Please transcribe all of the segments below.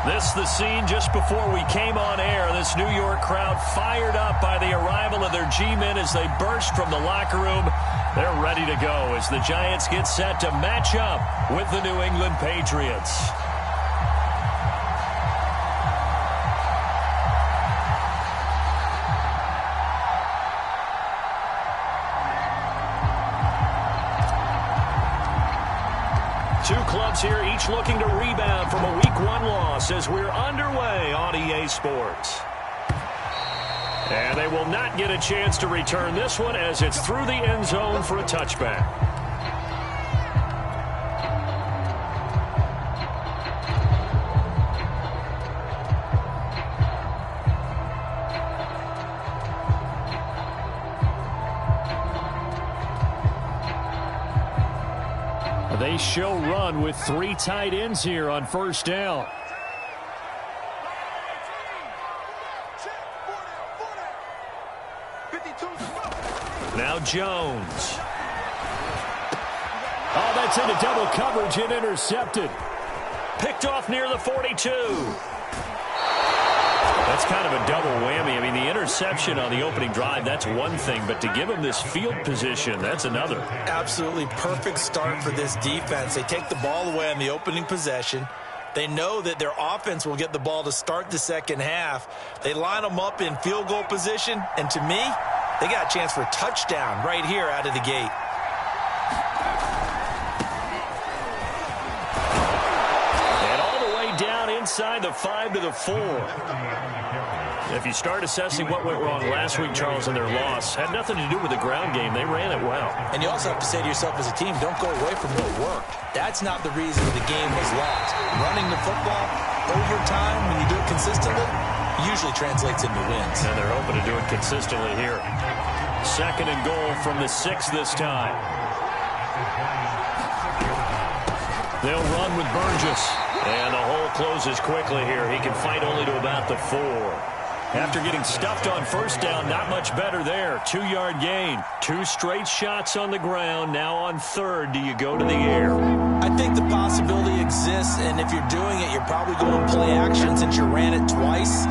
This the scene just before we came on air. This New York crowd fired up by the arrival of their G-men as they burst from the locker room. They're ready to go as the Giants get set to match up with the New England Patriots. Two clubs here, each looking to rebound from a Week 1 loss as we're underway on EA Sports. And they will not get a chance to return this one as it's through the end zone for a touchback. They show run with 3 tight ends here on first down. Now Jones. Oh, that's into double coverage and intercepted. Picked off near the 42. That's kind of a double whammy. I mean, the interception on the opening drive, that's one thing, but to give them this field position, that's another. Absolutely perfect start for this defense. They take the ball away on the opening possession. They know that their offense will get the ball to start the second half. They line them up in field goal position, and to me, they got a chance for a touchdown right here out of the gate. And all the way down inside the 5 to the 4. If you start assessing what went wrong last week, Charles, in their loss, had nothing to do with the ground game. They ran it well. And you also have to say to yourself as a team, don't go away from what worked. That's not the reason the game was lost. Running the football over time, when you do it consistently, usually translates into wins. And they're hoping to do it consistently here. 2nd and goal from the 6 this time. They'll run with Burgess. And the hole closes quickly here. He can fight only to about the 4. After getting stuffed on first down, not much better there. 2-yard gain. 2 straight shots on the ground. Now on 3rd, do you go to the air? I think the possibility exists, and if you're doing it, you're probably going play action since you ran it twice.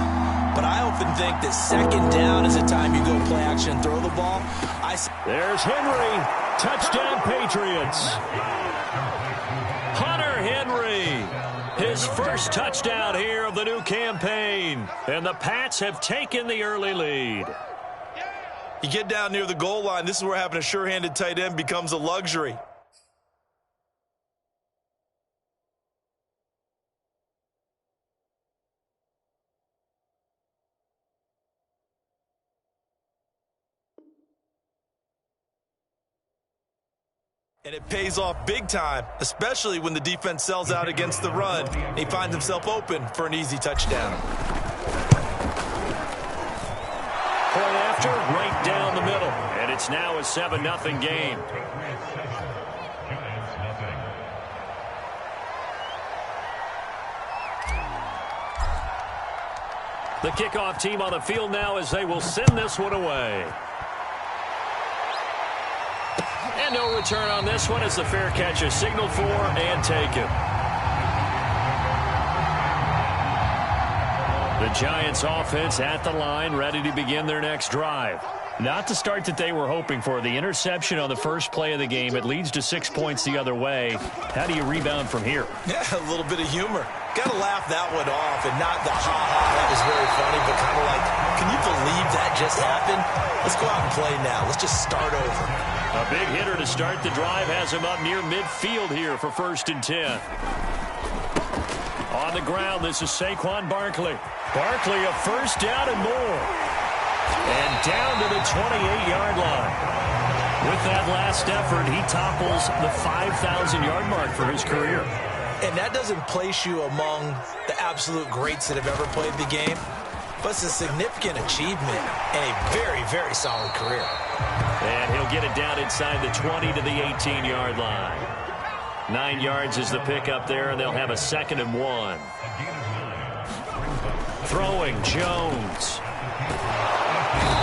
But I often think that 2nd down is the time you go play action and throw the ball. There's Henry. Touchdown, Patriots. Hunter Henry. His first touchdown here of the new campaign. And the Pats have taken the early lead. You get down near the goal line, this is where having a sure-handed tight end becomes a luxury. And it pays off big time, especially when the defense sells out against the run. And he finds himself open for an easy touchdown. Point after, right down the middle. And it's now a 7-0 game. The kickoff team on the field now as they will send this one away. And no return on this one as the fair catch is signaled for and taken. The Giants offense at the line, ready to begin their next drive. Not the start that they were hoping for. The interception on the first play of the game. It leads to 6 points the other way. How do you rebound from here? Yeah, a little bit of humor. Got to laugh that one off and not the ha-ha. That was very funny, but kind of like, can you believe that just happened? Let's go out and play now. Let's just start over. A big hitter to start the drive has him up near midfield here for 1st and 10. On the ground, this is Saquon Barkley. Barkley a first down and more. And down to the 28-yard line. With that last effort, he topples the 5,000-yard mark for his career. And that doesn't place you among the absolute greats that have ever played the game, but it's a significant achievement and a very, very solid career. And he'll get it down inside the 20 to the 18-yard line. 9 yards is the pickup there, and they'll have a 2nd and 1. Throwing Jones.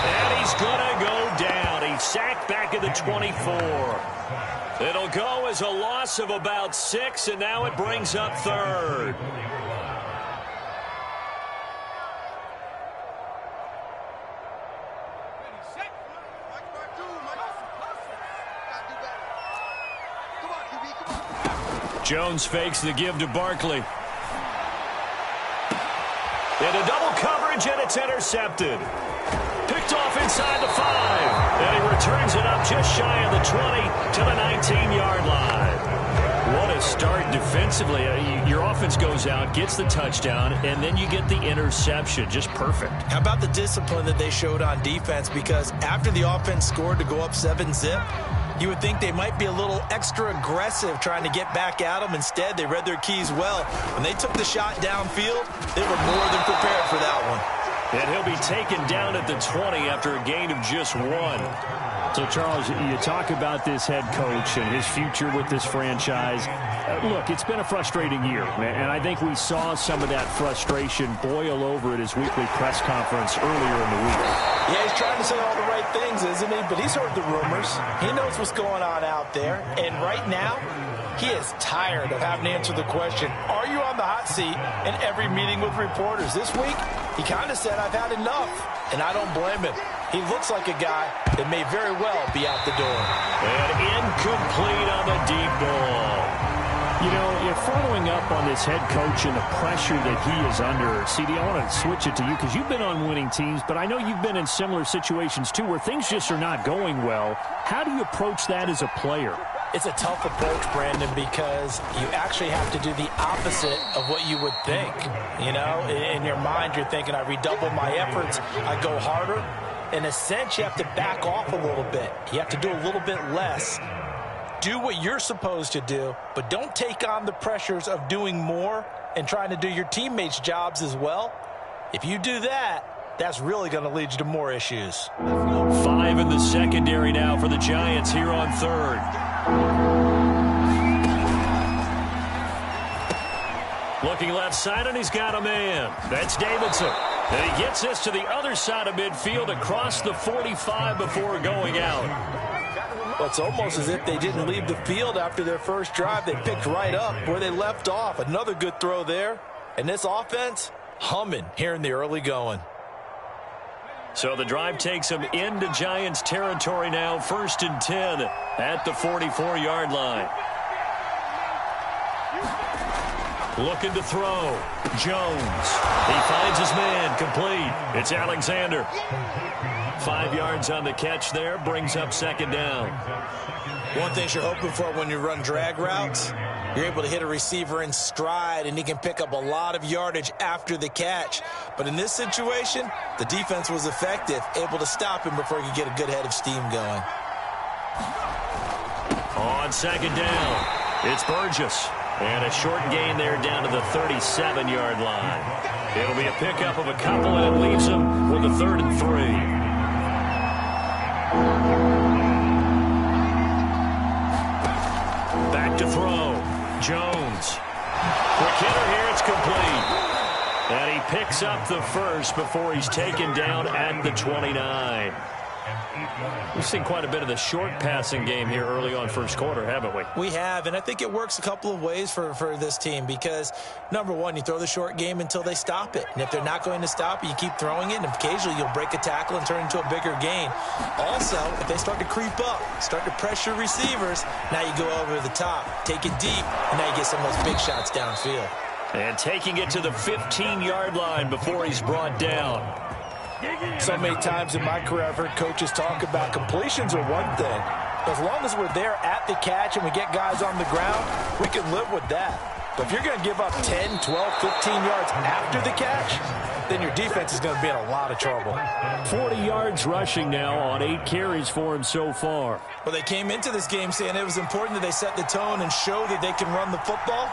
And he's going to go down. He's sacked back at the 24. It'll go as a loss of about 6, and now it brings up 3rd. Jones fakes the give to Barkley. Into double coverage, and it's intercepted. Picked off inside the 5. And he returns it up just shy of the 20 to the 19-yard line. What a start defensively. Your offense goes out, gets the touchdown, and then you get the interception. Just perfect. How about the discipline that they showed on defense? Because after the offense scored to go up 7-zip, you would think they might be a little extra aggressive trying to get back at them. Instead, they read their keys well. When they took the shot downfield, they were more than prepared for that one. And he'll be taken down at the 20 after a gain of just 1. So, Charles, you talk about this head coach and his future with this franchise. Look, it's been a frustrating year, and I think we saw some of that frustration boil over at his weekly press conference earlier in the week. Yeah, he's trying to say all the right things, isn't he? But he's heard the rumors. He knows what's going on out there. And right now, he is tired of having to answer the question, are you on the hot seat in every meeting with reporters? This week, he kind of said, I've had enough. And I don't blame him. He looks like a guy that may very well be out the door. And incomplete on the deep ball. You know, if following up on this head coach and the pressure that he is under, CD, I want to switch it to you because you've been on winning teams, but I know you've been in similar situations too where things just are not going well. How do you approach that as a player? It's a tough approach, Brandon, because you actually have to do the opposite of what you would think. You know, in your mind, you're thinking, I redouble my efforts, I go harder. In a sense, you have to back off a little bit. You have to do a little bit less. Do what you're supposed to do, but don't take on the pressures of doing more and trying to do your teammates' jobs as well. If you do that, that's really going to lead you to more issues. 5 in the secondary now for the Giants here on 3rd. Looking left side, and he's got a man. That's Davidson. And he gets this to the other side of midfield across the 45 before going out. Well, it's almost as if they didn't leave the field after their first drive. They picked right up where they left off. Another good throw there. And this offense, humming here in the early going. So the drive takes them into Giants territory now. 1st and 10 at the 44-yard line. Looking to throw. Jones. He finds his man. Complete. It's Alexander. 5 yards on the catch there. Brings up 2nd down. One thing you're hoping for when you run drag routes, you're able to hit a receiver in stride, and he can pick up a lot of yardage after the catch. But in this situation, the defense was effective, able to stop him before he could get a good head of steam going. On 2nd down, it's Burgess. And a short gain there down to the 37-yard line. It'll be a pickup of a couple, and it leaves him with a 3rd and 3. Back to throw. Jones. Quick hitter here. It's complete. And he picks up the first before he's taken down at the 29. We've seen quite a bit of the short passing game here early on first quarter, haven't we? We have, and I think it works a couple of ways for this team because, number one, you throw the short game until they stop it. And if they're not going to stop it, you keep throwing it, and occasionally you'll break a tackle and turn into a bigger gain. Also, if they start to creep up, start to pressure receivers, now you go over the top, take it deep, and now you get some of those big shots downfield. And taking it to the 15-yard line before he's brought down. So many times in my career, I've heard coaches talk about completions are one thing. As long as we're there at the catch and we get guys on the ground, we can live with that. But if you're going to give up 10, 12, 15 yards after the catch, then your defense is going to be in a lot of trouble. 40 yards rushing now on 8 carries for him so far. Well, they came into this game saying it was important that they set the tone and show that they can run the football.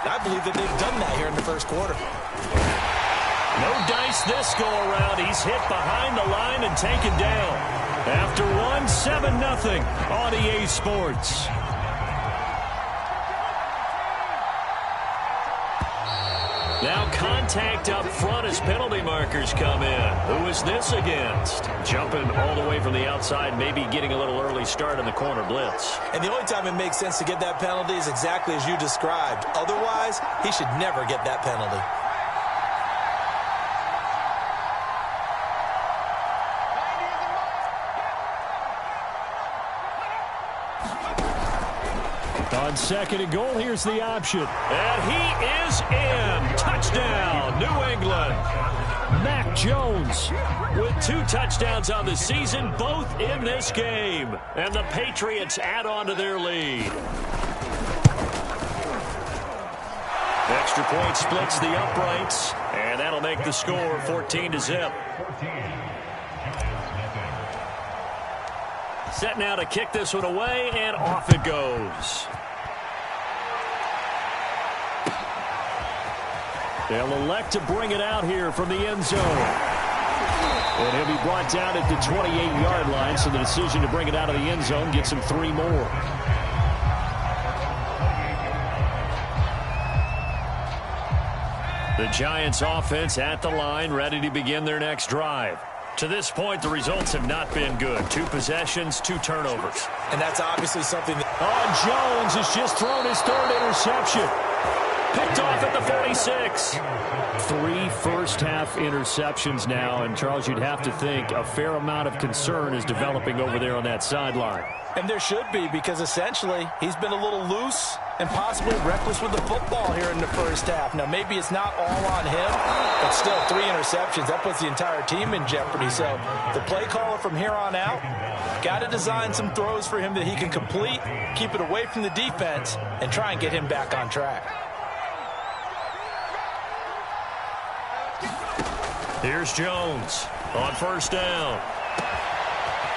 I believe that they've done that here in the first quarter. No dice this go-around. He's hit behind the line and taken down. After 7-0 on EA Sports. Now contact up front as penalty markers come in. Who is this against? Jumping all the way from the outside, maybe getting a little early start in the corner blitz. And the only time it makes sense to get that penalty is exactly as you described. Otherwise, he should never get that penalty. On second and goal, here's the option. And he is in. Touchdown, New England. Mac Jones with 2 touchdowns on the season, both in this game. And the Patriots add on to their lead. Extra point splits the uprights, and that'll make the score 14-0. Set now to kick this one away, and off it goes. They'll elect to bring it out here from the end zone. And he'll be brought down at the 28-yard line, so the decision to bring it out of the end zone gets him 3 more. The Giants offense at the line, ready to begin their next drive. To this point, the results have not been good. 2 possessions, 2 turnovers. And that's obviously something that... Jones has just thrown his 3rd interception. Picked off at the 46. 3 first-half interceptions now, and Charles, you'd have to think a fair amount of concern is developing over there on that sideline. And there should be, because essentially he's been a little loose and possibly reckless with the football here in the first half. Now, maybe it's not all on him, but still 3 interceptions. That puts the entire team in jeopardy. So the play caller from here on out got to design some throws for him that he can complete, keep it away from the defense, and try and get him back on track. Here's Jones on first down.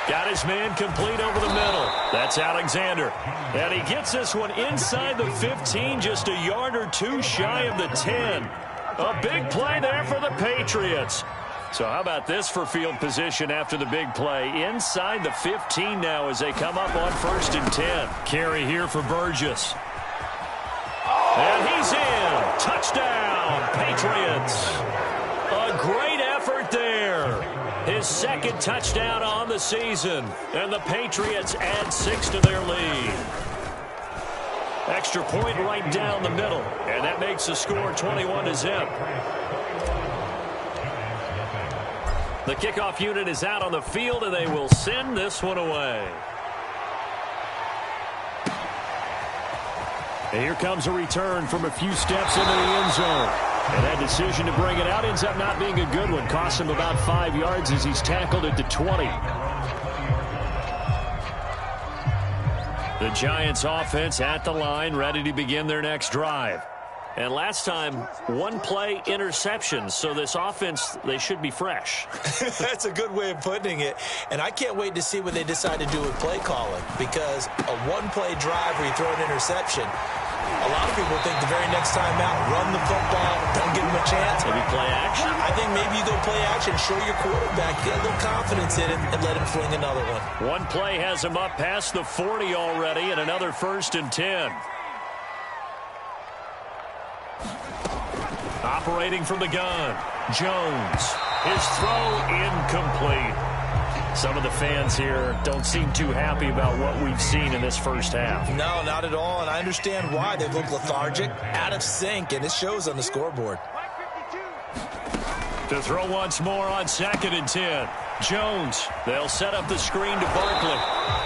Got his man complete over the middle. That's Alexander. And he gets this one inside the 15, just a yard or 2 shy of the 10. A big play there for the Patriots. So how about this for field position after the big play? Inside the 15 now as they come up on 1st and 10. Carry here for Burgess. And he's in. Touchdown, Patriots. A great effort there. His 2nd touchdown on the season. And the Patriots add 6 to their lead. Extra point right down the middle. And that makes the score 21-0. The kickoff unit is out on the field, and they will send this one away. And here comes a return from a few steps into the end zone. And that decision to bring it out ends up not being a good one. Costs him about 5 yards as he's tackled at the 20. The Giants offense at the line, ready to begin their next drive. And last time, 1-play interception. So this offense, they should be fresh. That's a good way of putting it. And I can't wait to see what they decide to do with play calling. Because a 1-play drive where you throw an interception, a lot of people think the very next time out, run the football, don't give him a chance. Maybe play action? I think maybe you go play action, show your quarterback, get a little confidence in him, and let him fling another one. 1 play has him up past the 40 already, and another 1st and 10. Operating from the gun, Jones. His throw incomplete. Some of the fans here don't seem too happy about what we've seen in this first half. No, not at all, and I understand why. They look lethargic, out of sync, and it shows on the scoreboard. To throw once more on 2nd and 10. Jones, they'll set up the screen to Barkley.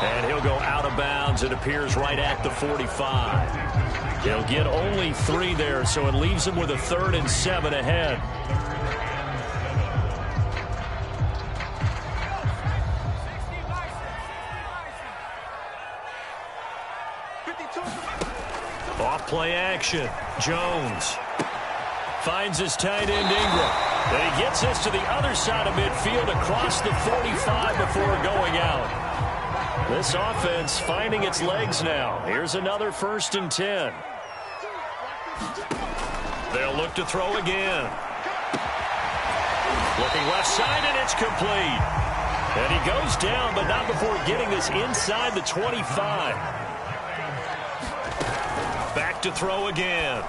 And he'll go out of bounds. It appears right at the 45. He'll get only 3 there, so it leaves him with a 3rd and 7 ahead. Off play action. Jones finds his tight end Ingram. And he gets this to the other side of midfield across the 45 before going out. This offense finding its legs now. Here's another 1st and 10. They'll look to throw again. Looking left side, and it's complete. And he goes down, but not before getting this inside the 25. Back to throw again.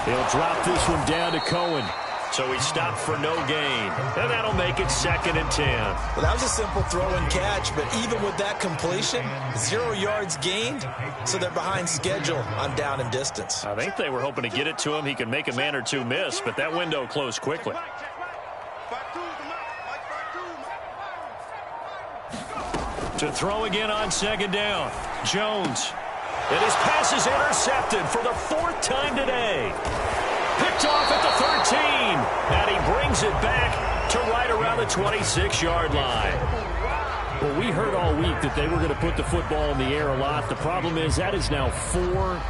He'll drop this one down to Cohen. So he stopped for no gain. And that'll make it 2nd and 10. Well, that was a simple throw and catch, but even with that completion, 0 yards gained, so they're behind schedule on down and distance. I think they were hoping to get it to him. He could make a man or 2 miss, but that window closed quickly. To throw again on 2nd down. Jones And his pass is intercepted for the 4th time today. Picked off at the 13. And he brings it back to right around the 26-yard line. Well, we heard all week that they were going to put the football in the air a lot. The problem is that is now 4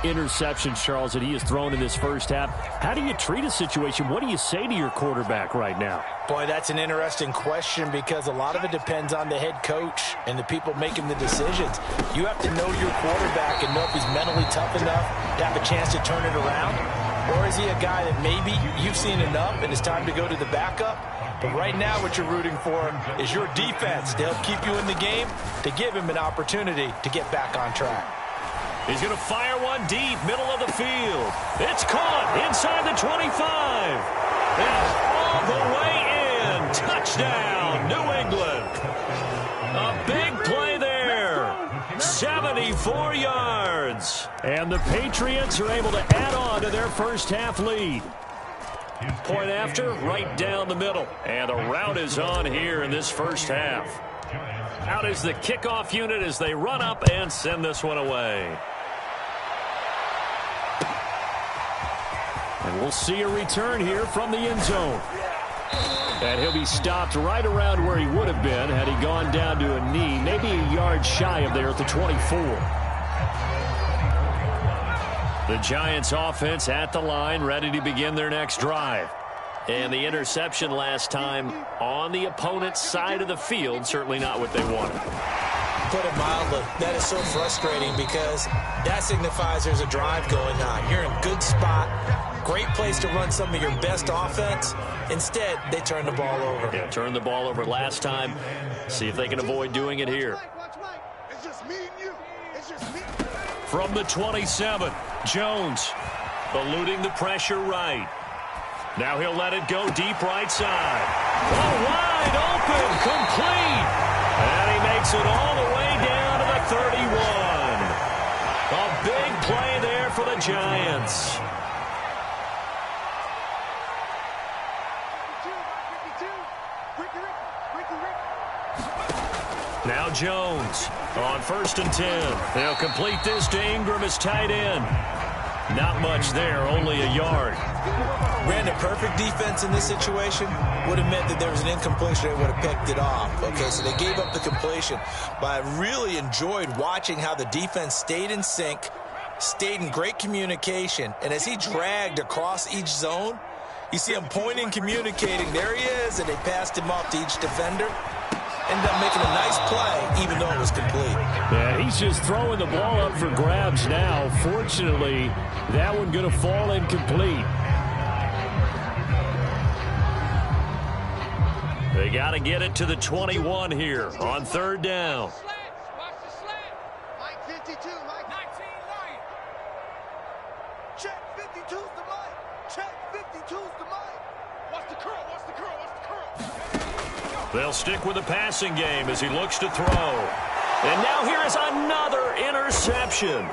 interceptions, Charles, that he has thrown in this first half. How do you treat a situation? What do you say to your quarterback right now? Boy, that's an interesting question because a lot of it depends on the head coach and the people making the decisions. You have to know your quarterback and know if he's mentally tough enough to have a chance to turn it around. Or is he a guy that maybe you've seen enough and it's time to go to the backup? But right now what you're rooting for is your defense to help keep you in the game, to give him an opportunity to get back on track. He's going to fire one deep, middle of the field. It's caught inside the 25. And all the way in. Touchdown, New England. A big play there. 74 yards. And the Patriots are able to add on to their first half lead. Point after, right down the middle. And the route is on here in this first half. Out is the kickoff unit as they run up and send this one away. And we'll see a return here from the end zone. And he'll be stopped right around where he would have been had he gone down to a knee, maybe a yard shy of there at the 24. The Giants offense at the line, ready to begin their next drive. And the interception last time on the opponent's side of the field, certainly not what they wanted. Put it mildly, that is so frustrating because that signifies there's a drive going on. You're in a good spot, great place to run some of your best offense. Instead, they turn the ball over. Yeah, turned the ball over last time. See if they can avoid doing it here. It's just me and you. It's just me. From the 27, Jones eluding the pressure right. Now he'll let it go deep right side. Oh, wide open, complete. And he makes it all the way down to the 31. A big play there for the Giants. Now Jones on 1st and 10. They'll complete this to Ingram as tight end. Not much there, only a yard. Ran a perfect defense in this situation. Would have meant that there was an incompletion. They would have picked it off. Okay, so they gave up the completion. But I really enjoyed watching how the defense stayed in sync, stayed in great communication. And as he dragged across each zone, you see him pointing, communicating. There he is, and they passed him off to each defender. Ended up making a nice play, even though it was complete. Yeah, he's just throwing the ball up for grabs now. Fortunately, that one going to fall incomplete. They got to get it to the 21 here on 3rd down. Mike 52, Mike 19, Mike. Check 52's the Mike. Check 52's the Mike. What's the curl? What's the curl? What's the curl? They'll stick with the passing game as he looks to throw. And now here is another interception.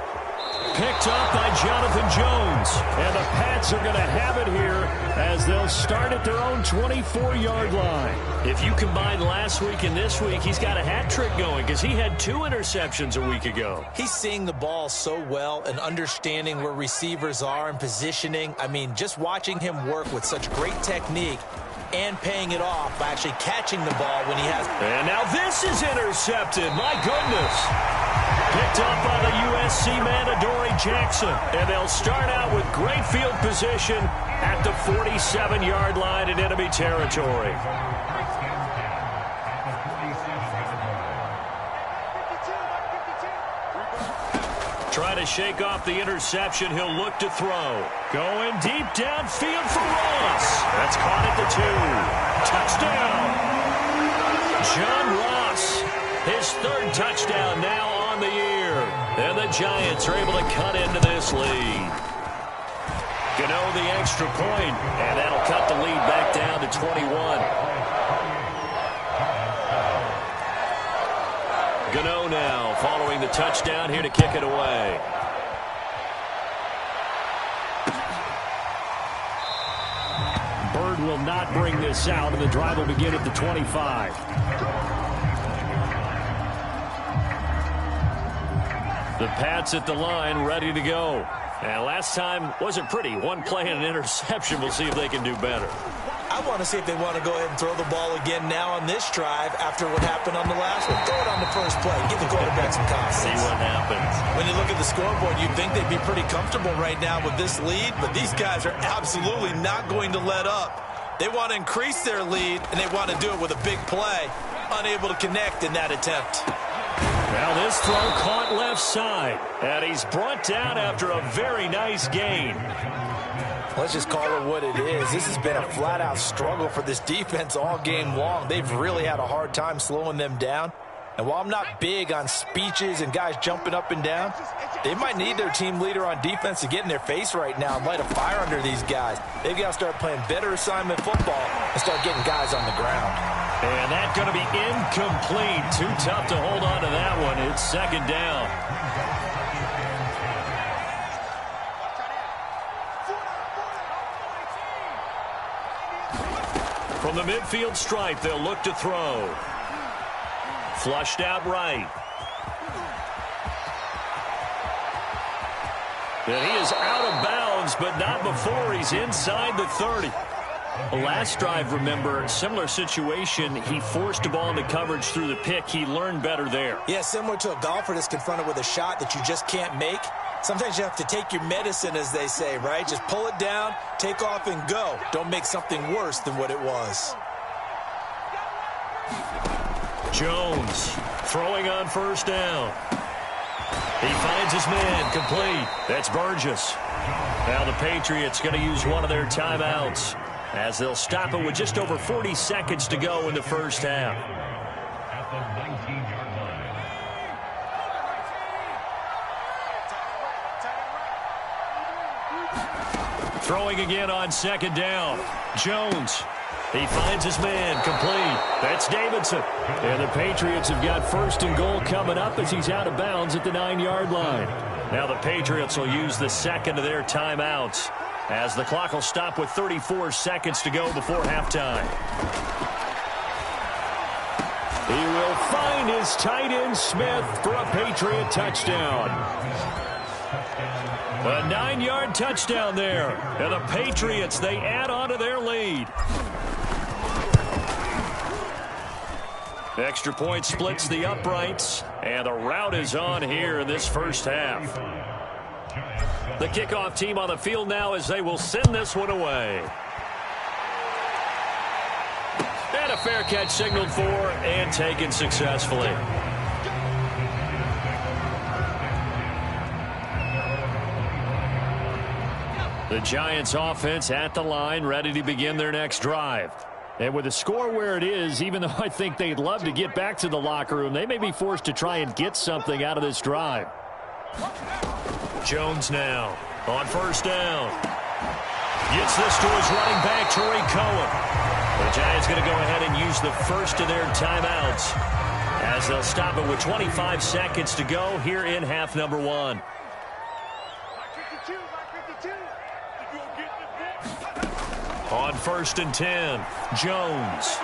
Picked up by Jonathan Jones. And the Pats are going to have it here as they'll start at their own 24-yard line. If you combine last week and this week, he's got a hat trick going because he had 2 interceptions a week ago. He's seeing the ball so well and understanding where receivers are and positioning. I mean, just watching him work with such great technique and paying it off by actually catching the ball when he has. And now this is intercepted. My goodness. Picked up by the USC man, Adoree Jackson. And they'll start out with great field position at the 47-yard line in enemy territory. Trying to shake off the interception. He'll look to throw. Going deep downfield for Ross. That's caught at the 2. Touchdown. John Ross. His 3rd touchdown now on the year. And the Giants are able to cut into this lead. Gano the extra point. And that'll cut the lead back down to 21. Gano now following the touchdown here to kick it away. Bird will not bring this out, and the drive will begin at the 25. The Pats at the line, ready to go. And last time wasn't pretty. One play and an interception. We'll see if they can do better. I want to see if they want to go ahead and throw the ball again now on this drive after what happened on the last one. Throw it on the first play. Give the quarterback some confidence. See what happens. When you look at the scoreboard, you'd think they'd be pretty comfortable right now with this lead, but these guys are absolutely not going to let up. They want to increase their lead, and they want to do it with a big play. Unable to connect in that attempt. Now this throw caught left side, and he's brought down after a very nice gain. Let's just call it what it is. This has been a flat-out struggle for this defense all game long. They've really had a hard time slowing them down. And while I'm not big on speeches and guys jumping up and down, they might need their team leader on defense to get in their face right now and light a fire under these guys. They've got to start playing better assignment football and start getting guys on the ground. And that's going to be incomplete. Too tough to hold on to that one. It's second down. From the midfield stripe, they'll look to throw. Flushed out right. And he is out of bounds, but not before he's inside the 30. Last drive, remember, similar situation. He forced the ball into coverage through the pick. He learned better there. Yeah, similar to a golfer that's confronted with a shot that you just can't make. Sometimes you have to take your medicine, as they say, right? Just pull it down, take off, and go. Don't make something worse than what it was. Jones throwing on first down. He finds his man complete. That's Burgess. Now the Patriots going to use one of their timeouts as they'll stop it with just over 40 seconds to go in the first half. Throwing again on second down. Jones. He finds his man complete. That's Davidson. And the Patriots have got first and goal coming up as he's out of bounds at the 9-yard line. Now the Patriots will use the second of their timeouts as the clock will stop with 34 seconds to go before halftime. He will find his tight end Smith for a Patriot touchdown. A 9-yard touchdown there. And the Patriots, they add on to their lead. Extra point splits the uprights, and the route is on here in this first half. The kickoff team on the field now as they will send this one away. And a fair catch signaled for and taken successfully. The Giants offense at the line, ready to begin their next drive. And with the score where it is, even though I think they'd love to get back to the locker room, they may be forced to try and get something out of this drive. Jones now on first down. Gets this to his running back, Tariq Cohen. The Giants going to go ahead and use the first of their timeouts as they'll stop it with 25 seconds to go here in half number one. On first and 10, Jones.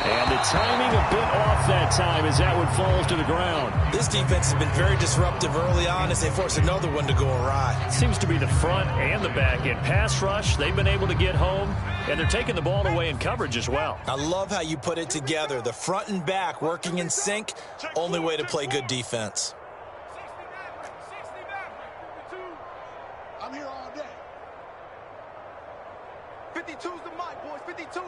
And the timing a bit off that time as that one falls to the ground. This defense has been very disruptive early on as they force another one to go awry. Seems to be the front and the back end. Pass rush, they've been able to get home, and they're taking the ball away in coverage as well. I love how you put it together. The front and back working in sync, only way to play good defense. I'm here all day. 52's the mic, boys. 52.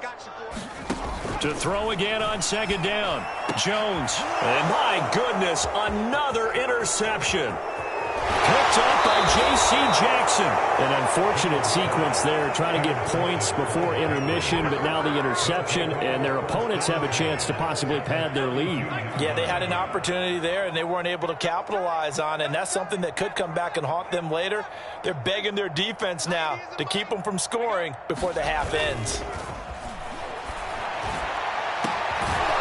Got you, boy. To throw again on second down. Jones. And my goodness, another interception. Picked up by J.C. Jackson. An unfortunate sequence there, trying to get points before intermission, but now the interception, and their opponents have a chance to possibly pad their lead. Yeah, they had an opportunity there, and they weren't able to capitalize on it, and that's something that could come back and haunt them later. They're begging their defense now to keep them from scoring before the half ends.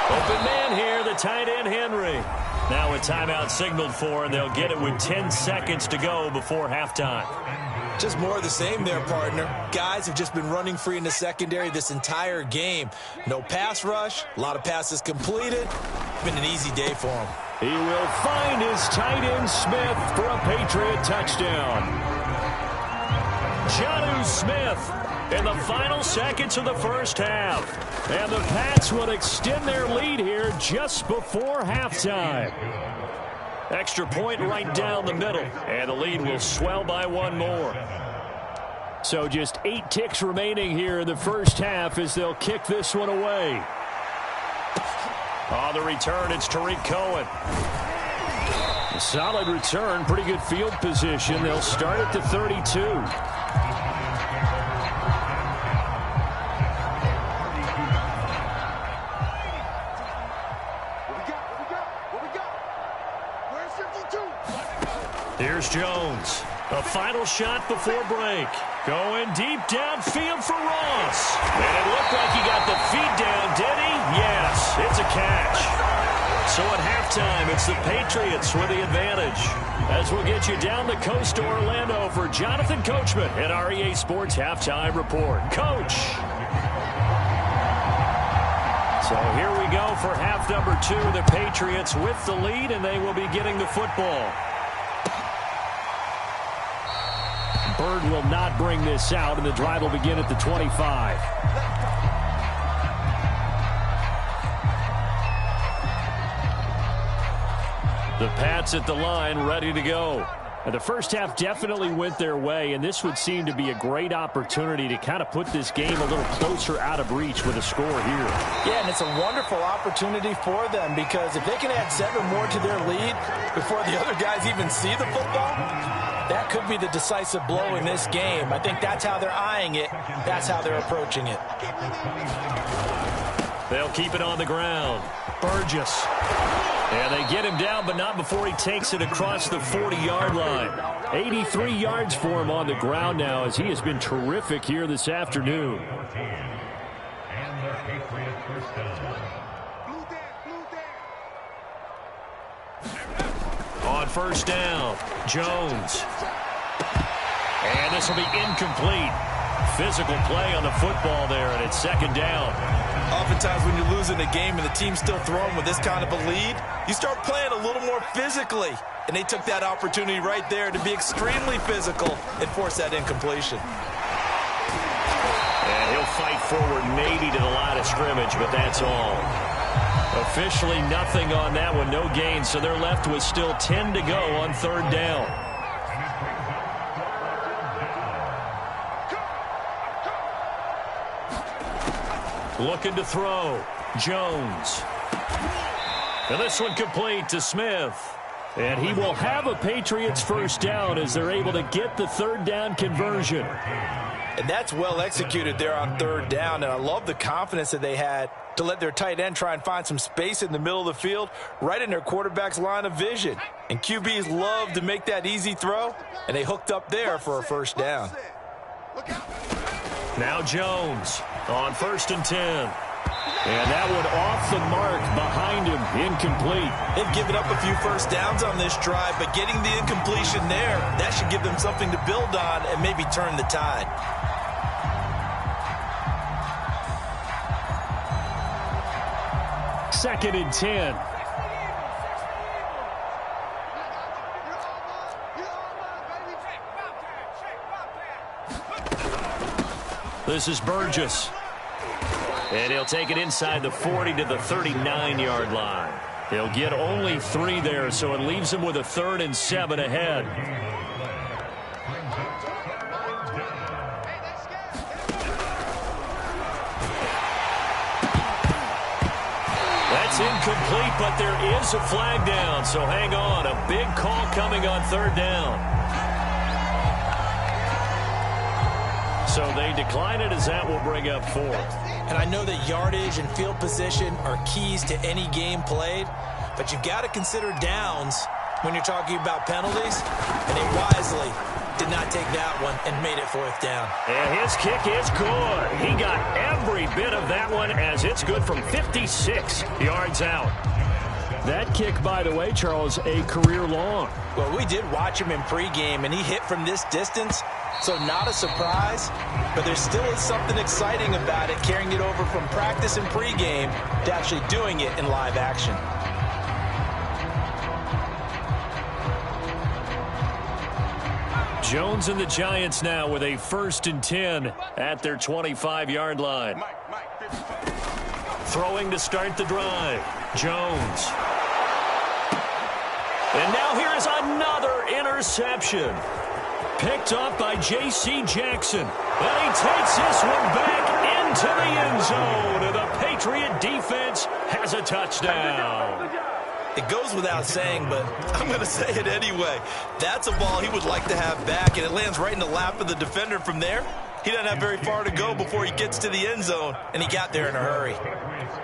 Open man here, the tight end Henry. Now a timeout signaled for, and they'll get it with 10 seconds to go before halftime. Just more of the same there, partner. Guys have just been running free in the secondary this entire game. No pass rush, a lot of passes completed. Been an easy day for them. He will find his tight end Smith for a Patriot touchdown. Jonnu Smith in the final seconds of the first half. And the Pats will extend their lead here just before halftime. Extra point right down the middle. And the lead will swell by one more. So just 8 ticks remaining here in the first half as they'll kick this one away. On the return, it's Tariq Cohen. A solid return, pretty good field position. They'll start at the 32. Here's Jones. A final shot before break. Going deep downfield for Ross. And it looked like he got the feet down, did he? Yes, it's a catch. So at halftime, it's the Patriots with the advantage. As we'll get you down the coast to Orlando for Jonathan Coachman at our EA Sports Halftime Report. Coach. So here we go for half number 2. The Patriots with the lead, and they will be getting the football. Bird will not bring this out, and the drive will begin at the 25. The Pats at the line, ready to go. And the first half definitely went their way, and this would seem to be a great opportunity to kind of put this game a little closer out of reach with a score here. Yeah, and it's a wonderful opportunity for them because if they can add 7 more to their lead before the other guys even see the football, that could be the decisive blow in this game. I think that's how they're eyeing it. That's how they're approaching it. They'll keep it on the ground. Burgess. And they get him down, but not before he takes it across the 40-yard line. 83 yards for him on the ground now as he has been terrific here this afternoon. On first down, Jones. And this will be incomplete. Physical play on the football there, and it's second down. Oftentimes when you're losing a game and the team's still throwing with this kind of a lead, you start playing a little more physically. And they took that opportunity right there to be extremely physical and force that incompletion. And he'll fight forward maybe to the line of scrimmage, but that's all. Officially nothing on that one, no gain, so they're left with still 10 to go on third down. Looking to throw. Jones. And this one complete to Smith. And he will have a Patriots first down as they're able to get the third down conversion. And that's well executed there on third down. And I love the confidence that they had to let their tight end try and find some space in the middle of the field, right in their quarterback's line of vision. And QBs love to make that easy throw, and they hooked up there for a first down. Now Jones on 1st and 10. And that one off the mark behind him, incomplete. They've given up a few first downs on this drive, but getting the incompletion there, that should give them something to build on and maybe turn the tide. Second and 10. This is Burgess. And he'll take it inside the 40 to the 39-yard line. He'll get only 3 there, so it leaves him with a 3rd and 7 ahead. That's incomplete, but there is a flag down, so hang on. A big call coming on third down. So they decline it as that will bring up 4th. And I know that yardage and field position are keys to any game played, but you've got to consider downs when you're talking about penalties, and they wisely did not take that one and made it 4th down. And his kick is good. He got every bit of that one as it's good from 56 yards out. That kick, by the way, Charles, a career long. Well, we did watch him in pregame, and he hit from this distance, so not a surprise, but there still is something exciting about it, carrying it over from practice and pregame to actually doing it in live action. Jones and the Giants now with a 1st and 10 at their 25-yard line. Throwing to start the drive. Jones. And now here is another interception. Picked off by J.C. Jackson. And he takes this one back into the end zone. And the Patriot defense has a touchdown. It goes without saying, but I'm going to say it anyway. That's a ball he would like to have back, and it lands right in the lap of the defender from there. He doesn't have very far to go before he gets to the end zone, and he got there in a hurry.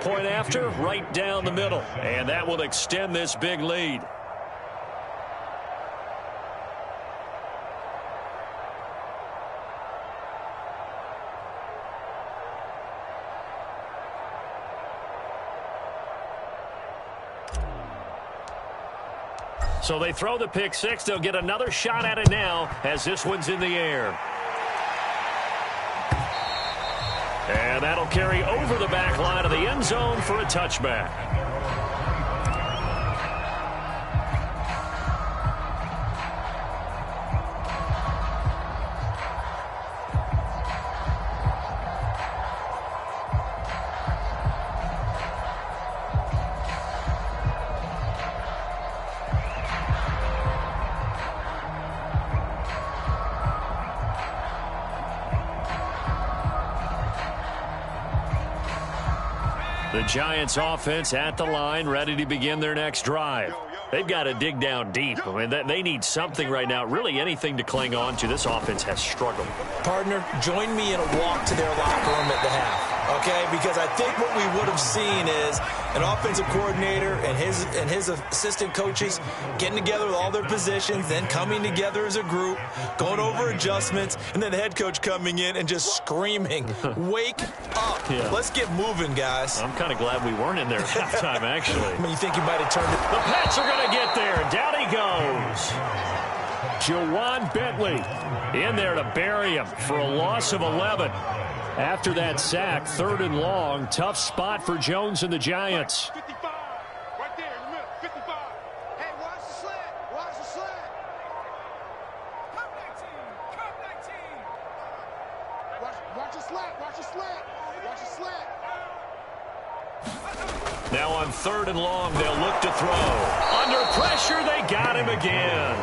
Point after, right down the middle, and that will extend this big lead. So they throw the pick six. They'll get another shot at it now as this one's in the air. And that'll carry over the back line of the end zone for a touchback. The Giants offense at the line, ready to begin their next drive. They've got to dig down deep. I mean, they need something right now, really anything to cling on to. This offense has struggled. Partner, join me in a walk to their locker room at the half, okay? Because I think what we would have seen is an offensive coordinator and his assistant coaches getting together with all their positions, then coming together as a group, going over adjustments, and then the head coach coming in and just screaming, wake up. Yeah. Let's get moving, guys. I'm kind of glad we weren't in there at halftime, actually. I mean, you think you might have turned it. The Pats are going to get there. Down he goes. Juwan Bentley in there to bury him for a loss of 11. After that sack, 3rd and long, tough spot for Jones and the Giants. 55, right there in the middle, 55. Hey, watch the slant, watch the slant. Come 19, come 19. Watch the slant, watch the slant, watch the slant. Now on 3rd and long, they'll look to throw. Under pressure, they got him again.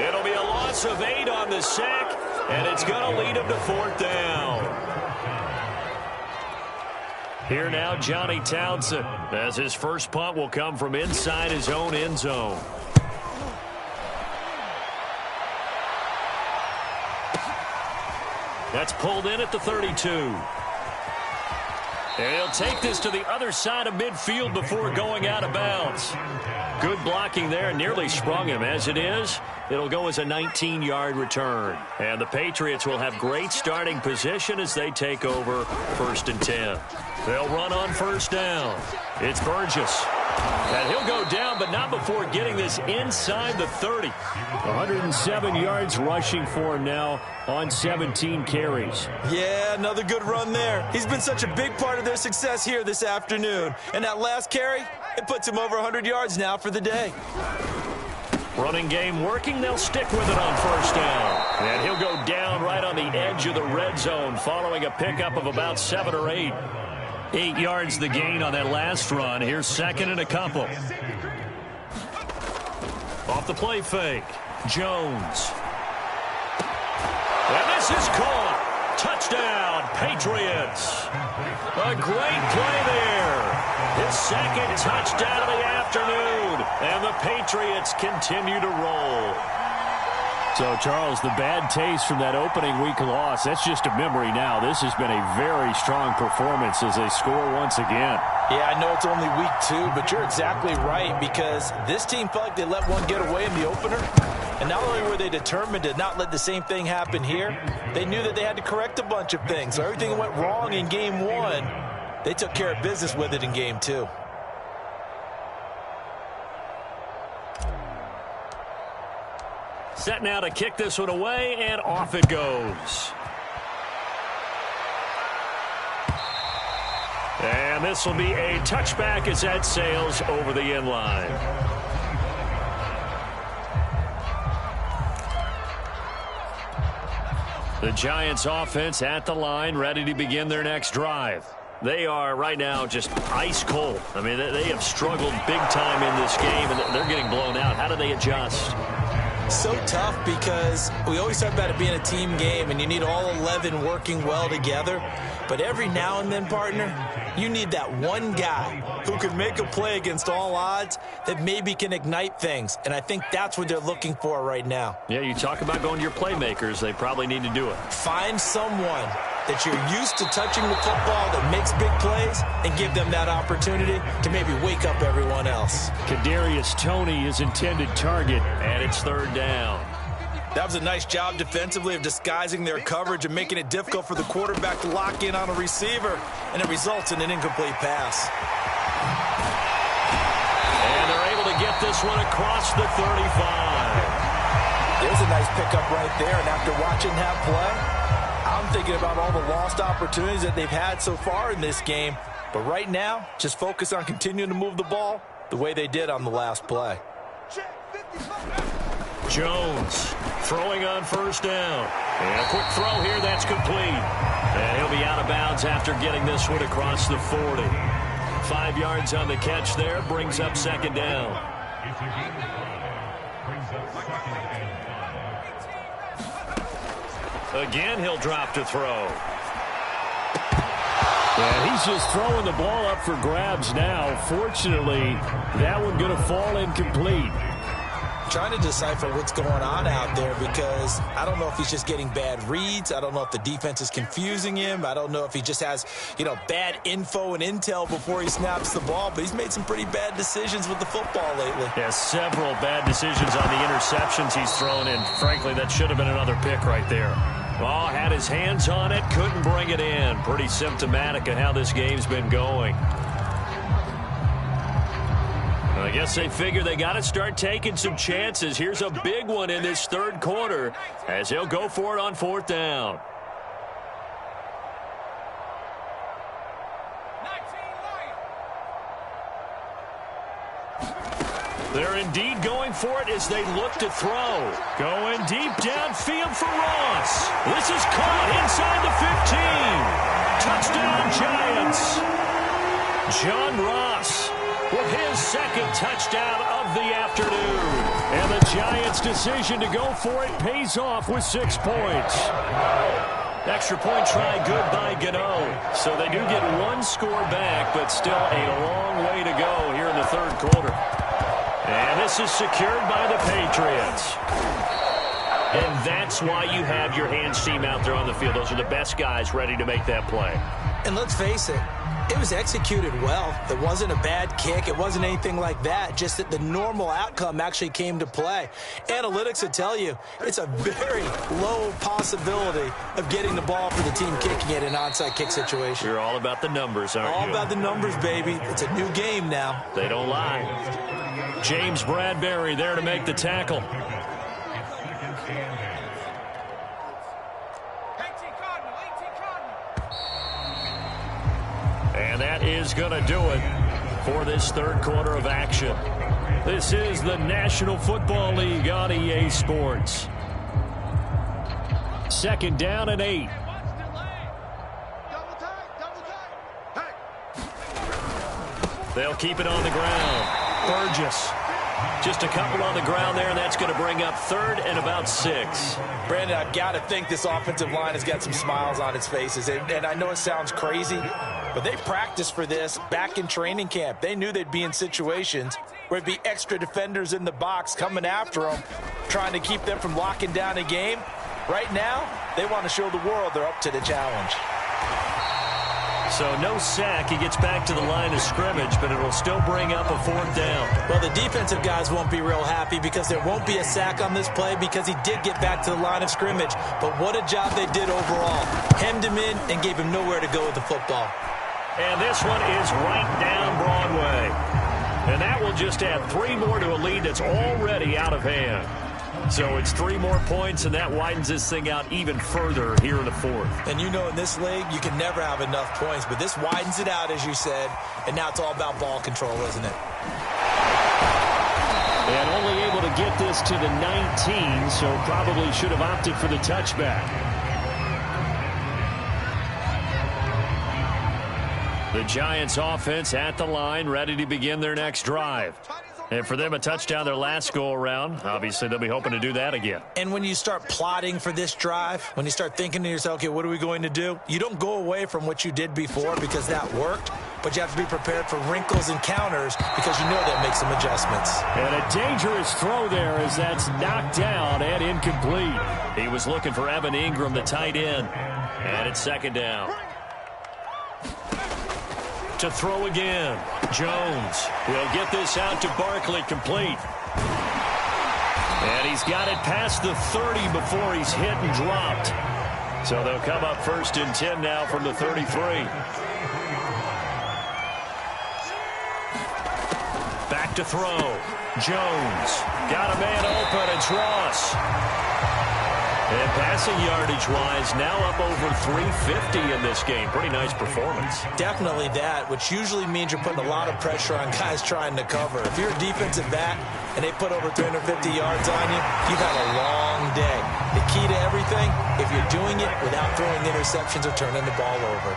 It'll be a loss of 8 on the sack, and it's going to lead him to 4th down. Here now, Johnny Townsend, as his first punt will come from inside his own end zone. That's pulled in at the 32. And he'll take this to the other side of midfield before going out of bounds. Good blocking there, nearly sprung him. As it is, it'll go as a 19-yard return. And the Patriots will have great starting position as they take over 1st and 10. They'll run on 1st down. It's Burgess. And he'll go down, but not before getting this inside the 30. 107 yards rushing for him now on 17 carries. Yeah, another good run there. He's been such a big part of their success here this afternoon. And that last carry, it puts him over 100 yards now for the day. Running game working. They'll stick with it on 1st down. And he'll go down right on the edge of the red zone following a pickup of about 7 or 8. 8 yards the gain on that last run. Here's 2nd and a couple. Off the play fake. Jones. And this is caught. Touchdown, Patriots. A great play there. His 2nd touchdown of the afternoon. And the Patriots continue to roll. So, Charles, the bad taste from that opening week loss, that's just a memory now. This has been a very strong performance as they score once again. Yeah, I know it's only week 2, but you're exactly right, because this team felt like they let one get away in the opener. And not only were they determined to not let the same thing happen here, they knew that they had to correct a bunch of things. So everything that went wrong in game 1, they took care of business with it in game 2. Set now to kick this one away, and off it goes. And this will be a touchback as that sails over the end line. The Giants offense at the line, ready to begin their next drive. They are right now just ice cold. I mean, they have struggled big time in this game, and they're getting blown out. How do they adjust? So tough because we always talk about it being a team game, and you need all 11 working well together. But every now and then, partner, you need that one guy who can make a play against all odds that maybe can ignite things. And I think that's what they're looking for right now. Yeah, you talk about going to your playmakers. They probably need to do it. Find someone that you're used to touching the football that makes big plays and give them that opportunity to maybe wake up everyone else. Kadarius Toney is intended target, and it's third down. That was a nice job defensively of disguising their coverage and making it difficult for the quarterback to lock in on a receiver, and it results in an incomplete pass. And they're able to get this one across the 35. There's a nice pickup right there, and after watching that play, I'm thinking about all the lost opportunities that they've had so far in this game. But right now, just focus on continuing to move the ball the way they did on the last play. Jones throwing on first down. And a quick throw here, that's complete. And he'll be out of bounds after getting this one across the 40. 5 yards on the catch there, brings up second down. Again, he'll drop to throw. And he's just throwing the ball up for grabs now. Fortunately, that one going to fall incomplete. Trying to decipher what's going on out there because I don't know if he's just getting bad reads. I don't know if the defense is confusing him. I don't know if he just has, bad info and intel before he snaps the ball. But he's made some pretty bad decisions with the football lately. Yeah, several bad decisions on the interceptions he's thrown in. Frankly, that should have been another pick right there. Oh, had his hands on it, couldn't bring it in. Pretty symptomatic of how this game's been going. I guess they figure they got to start taking some chances. Here's a big one in this third quarter as he'll go for it on fourth down. They're indeed going for it as they look to throw. Going deep downfield for Ross. This is caught inside the 15. Touchdown, Giants. John Ross with his second touchdown of the afternoon. And the Giants' decision to go for it pays off with 6 points. Extra point try good by Gano. So they do get one score back, but still a long way to go here in the third quarter. And this is secured by the Patriots. And that's why you have your hands team out there on the field. Those are the best guys ready to make that play. And let's face it, it was executed well. It wasn't a bad kick. It wasn't anything like that. Just that the normal outcome actually came to play. Analytics will tell you it's a very low possibility of getting the ball for the team kicking it in an onside kick situation. You're all about the numbers, aren't you? All about the numbers, baby. It's a new game now. They don't lie. James Bradbury there to make the tackle. And that is going to do it for this third quarter of action. This is the National Football League on EA Sports. Second down and 8. They'll keep it on the ground. Burgess. Just a couple on the ground there, and that's going to bring up third and about 6. Brandon, I've got to think this offensive line has got some smiles on its faces. And I know it sounds crazy, but they practiced for this back in training camp. They knew they'd be in situations where it'd be extra defenders in the box coming after them, trying to keep them from locking down a game. Right now, they want to show the world they're up to the challenge. So no sack. He gets back to the line of scrimmage, but it'll still bring up a fourth down. Well, the defensive guys won't be real happy because there won't be a sack on this play because he did get back to the line of scrimmage. But what a job they did overall. Hemmed him in and gave him nowhere to go with the football. And this one is right down Broadway. And that will just add 3 more to a lead that's already out of hand. So it's 3 more points, and that widens this thing out even further here in the fourth. And you know in this league, you can never have enough points, but this widens it out, as you said, and now it's all about ball control, isn't it? And only able to get this to the 19, so probably should have opted for the touchback. The Giants offense at the line, ready to begin their next drive. And for them, a touchdown their last go-around. Obviously, they'll be hoping to do that again. And when you start plotting for this drive, when you start thinking to yourself, okay, what are we going to do? You don't go away from what you did before because that worked, but you have to be prepared for wrinkles and counters because you know that makes some adjustments. And a dangerous throw there as that's knocked down and incomplete. He was looking for Evan Ingram, the tight end. And it's second down. To throw again. Jones will get this out to Barkley, complete. And he's got it past the 30 before he's hit and dropped. So they'll come up 1st and 10 now from the 33. Back to throw. Jones got a man open. It's Ross. And passing yardage-wise, now up over 350 in this game. Pretty nice performance. Definitely that, which usually means you're putting a lot of pressure on guys trying to cover. If you're a defensive back and they put over 350 yards on you, you've had a long day. The key to everything, if you're doing it without throwing interceptions or turning the ball over.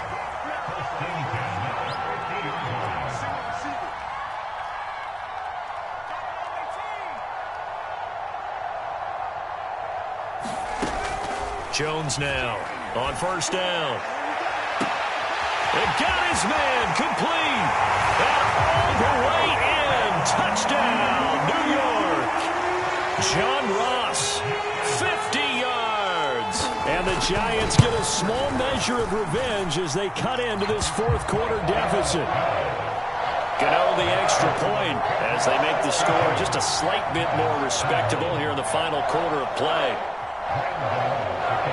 Jones now on 1st down. And got his man complete. And all the way in. Touchdown, New York. John Ross, 50 yards. And the Giants get a small measure of revenge as they cut into this 4th quarter deficit. Gano the extra point as they make the score just a slight bit more respectable here in the final quarter of play.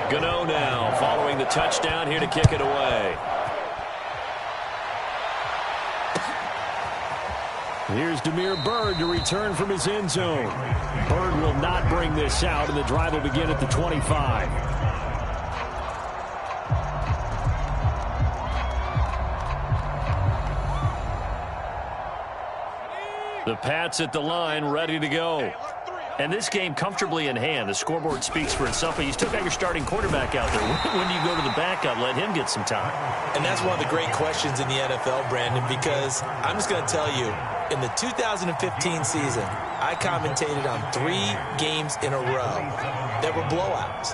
Gano now following the touchdown here to kick it away. Here's Damiere Byrd to return from his end zone. Byrd will not bring this out, and the drive will begin at the 25. The Pats at the line, ready to go. And this game comfortably in hand. The scoreboard speaks for itself, but you still got your starting quarterback out there. When do you go to the backup? Let him get some time. And that's one of the great questions in the NFL, Brandon, because I'm just going to tell you, in the 2015 season, I commentated on 3 games in a row that were blowouts.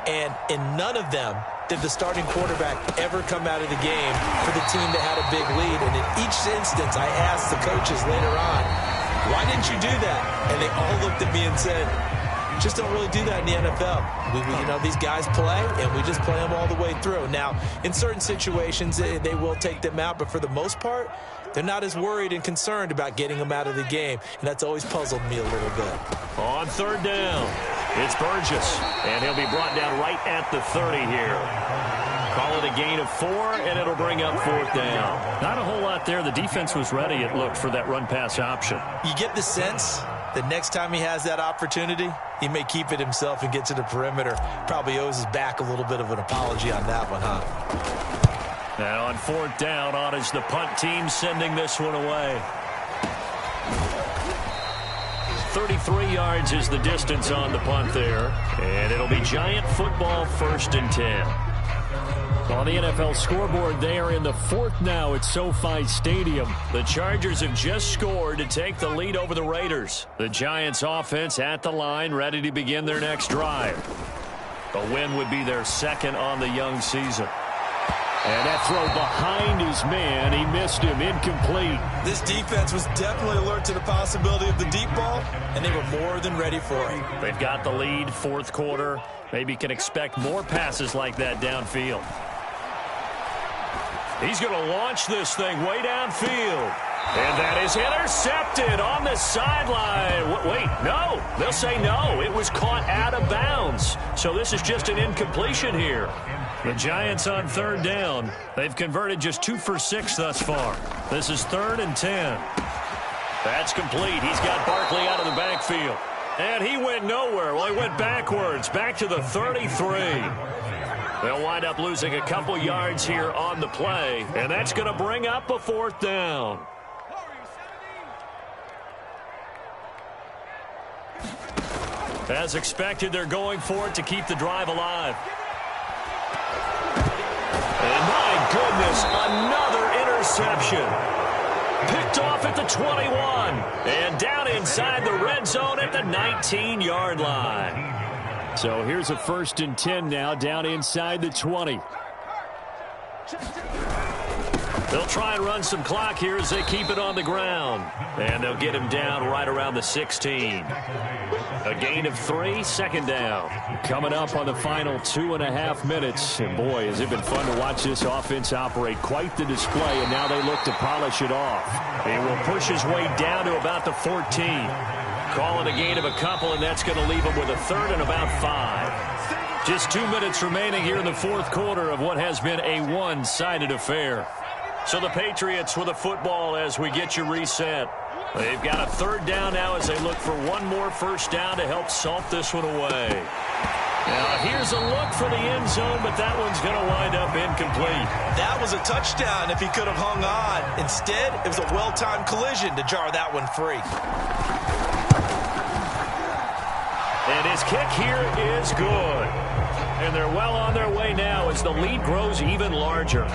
And in none of them did the starting quarterback ever come out of the game for the team that had a big lead. And in each instance, I asked the coaches later on, why didn't you do that? And they all looked at me and said, just don't really do that in the NFL. You know, these guys play, and we just play them all the way through. Now, in certain situations, they will take them out, but for the most part, they're not as worried and concerned about getting them out of the game, and that's always puzzled me a little bit. On 3rd down, it's Burgess, and he'll be brought down right at the 30 here. Call it a gain of 4, and it'll bring up 4th down. Not a whole lot there. The defense was ready, it looked, for that run-pass option. You get the sense that next time he has that opportunity, he may keep it himself and get to the perimeter. Probably owes his back a little bit of an apology on that one, huh? Now on 4th down, on is the punt team sending this one away. 33 yards is the distance on the punt there. And it'll be Giant football, 1st and 10. On the NFL scoreboard, they are in the 4th now at SoFi Stadium. The Chargers have just scored to take the lead over the Raiders. The Giants offense at the line, ready to begin their next drive. A win would be their 2nd on the young season. And that throw behind his man, he missed him, incomplete. This defense was definitely alert to the possibility of the deep ball, and they were more than ready for it. They've got the lead, 4th quarter. Maybe can expect more passes like that downfield. He's going to launch this thing way downfield. And that is intercepted on the sideline. Wait, no. They'll say no. It was caught out of bounds. So this is just an incompletion here. The Giants on 3rd down. They've converted just 2 for 6 thus far. This is 3rd and 10. That's complete. He's got Barkley out of the backfield. And he went nowhere. Well, he went backwards, back to the 33. They'll wind up losing a couple yards here on the play, and that's going to bring up a 4th down. As expected, they're going for it to keep the drive alive. And my goodness, another reception. Picked off at the 21. And down inside the red zone at the 19-yard line. So here's a 1st and 10 now, down inside the 20. They'll try and run some clock here as they keep it on the ground. And they'll get him down right around the 16. A gain of 3, 2nd down. Coming up on the final 2.5 minutes. And boy, has it been fun to watch this offense operate. Quite the display, and now they look to polish it off. He will push his way down to about the 14. Calling a gain of a couple, and that's going to leave him with a 3rd and about 5. Just 2 minutes remaining here in the 4th quarter of what has been a one-sided affair. So the Patriots with a football as we get you reset. They've got a 3rd down now as they look for one more 1st down to help salt this one away. Now here's a look for the end zone, but that one's going to wind up incomplete. That was a touchdown if he could have hung on. Instead, it was a well-timed collision to jar that one free. And his kick here is good. And they're well on their way now as the lead grows even larger.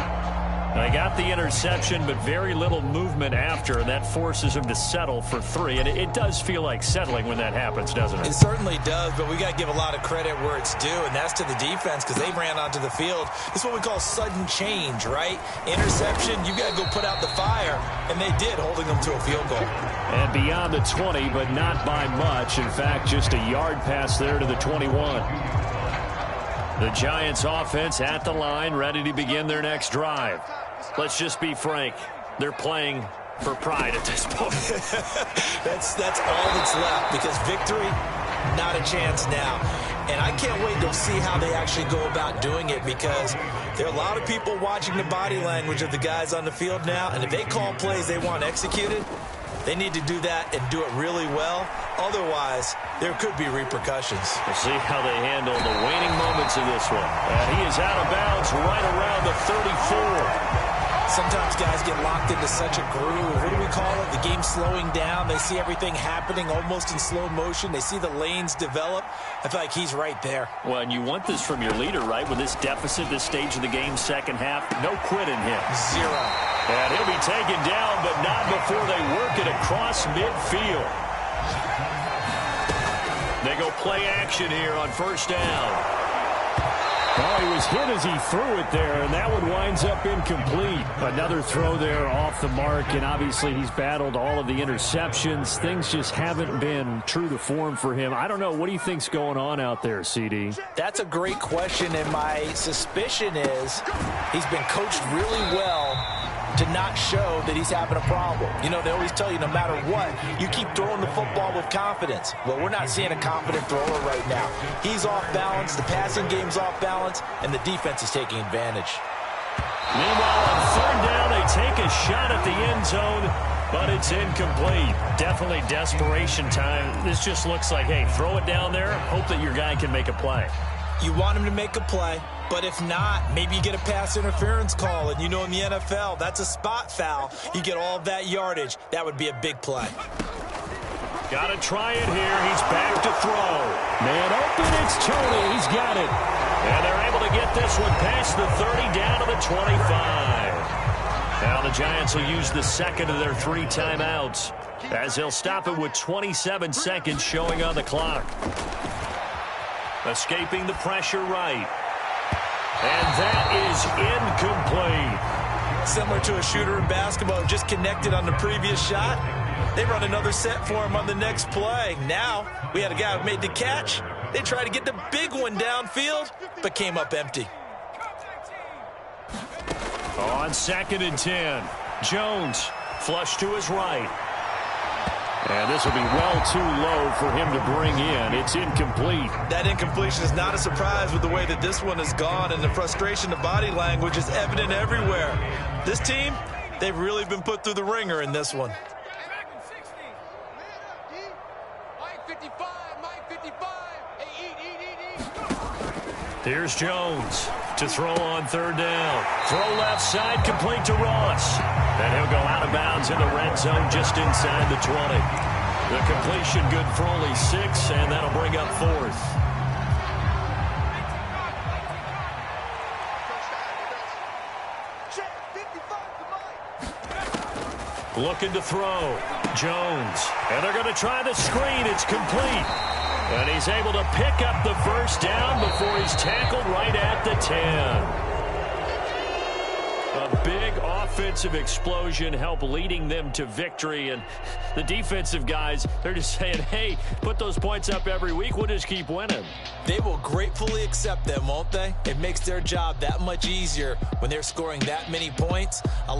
They got the interception, but very little movement after, and that forces him to settle for 3. And it does feel like settling when that happens, doesn't it? It certainly does, but we got to give a lot of credit where it's due, and that's to the defense because they ran onto the field. This is what we call sudden change, right? Interception, you got to go put out the fire, and they did, holding them to a field goal. And beyond the 20, but not by much. In fact, just a yard pass there to the 21. The Giants offense at the line, ready to begin their next drive. Let's just be frank. They're playing for pride at this point. That's all that's left because victory, not a chance now. And I can't wait to see how they actually go about doing it because there are a lot of people watching the body language of the guys on the field now. And if they call plays they want executed, they need to do that and do it really well. Otherwise, there could be repercussions. We'll see how they handle the waning moments of this one. And he is out of bounds right around the 34. Sometimes guys get locked into such a groove. What do we call it? The game's slowing down. They see everything happening almost in slow motion. They see the lanes develop. I feel like he's right there. Well, and you want this from your leader, right? With this deficit, this stage of the game, 2nd half, no quit in him. 0. And he'll be taken down, but not before they work it across midfield. They go play action here on 1st down. Oh, he was hit as he threw it there, and that one winds up incomplete. Another throw there off the mark, and obviously he's battled all of the interceptions. Things just haven't been true to form for him. I don't know. What do you think's going on out there, CD? That's a great question, and my suspicion is he's been coached really well to not show that he's having a problem. You know, they always tell you no matter what, you keep throwing the football with confidence. Well, we're not seeing a confident thrower right now. He's off balance, the passing game's off balance, and the defense is taking advantage. Meanwhile, on 3rd down, they take a shot at the end zone, but it's incomplete. Definitely desperation time. This just looks like, hey, throw it down there, hope that your guy can make a play. You want him to make a play, but if not, maybe you get a pass interference call, and you know in the NFL, that's a spot foul. You get all of that yardage. That would be a big play. Got to try it here. He's back to throw. Man open, it's Tony. He's got it. And they're able to get this one past the 30 down to the 25. Now the Giants will use the 2nd of their 3 timeouts as they'll stop it with 27 seconds showing on the clock. Escaping the pressure right. And that is incomplete. Similar to a shooter in basketball who just connected on the previous shot. They run another set for him on the next play. Now, we had a guy who made the catch. They tried to get the big one downfield, but came up empty. On 2nd and 10, Jones flush to his right. And this will be well too low for him to bring in. It's incomplete. That incompletion is not a surprise with the way that this one has gone, and the frustration of body language is evident everywhere. This team, they've really been put through the ringer in this one. Here's Jones to throw on 3rd down. Throw left side, complete to Ross. And he'll go out of bounds in the red zone just inside the 20. The completion good for only 6, and that'll bring up 4th. Looking to throw. Jones. And they're going to try the screen. It's complete. And he's able to pick up the first down before he's tackled right at the 10. A big offensive explosion helped leading them to victory. And the defensive guys, they're just saying, hey, put those points up every week. We'll just keep winning. They will gratefully accept them, won't they? It makes their job that much easier when they're scoring that many points.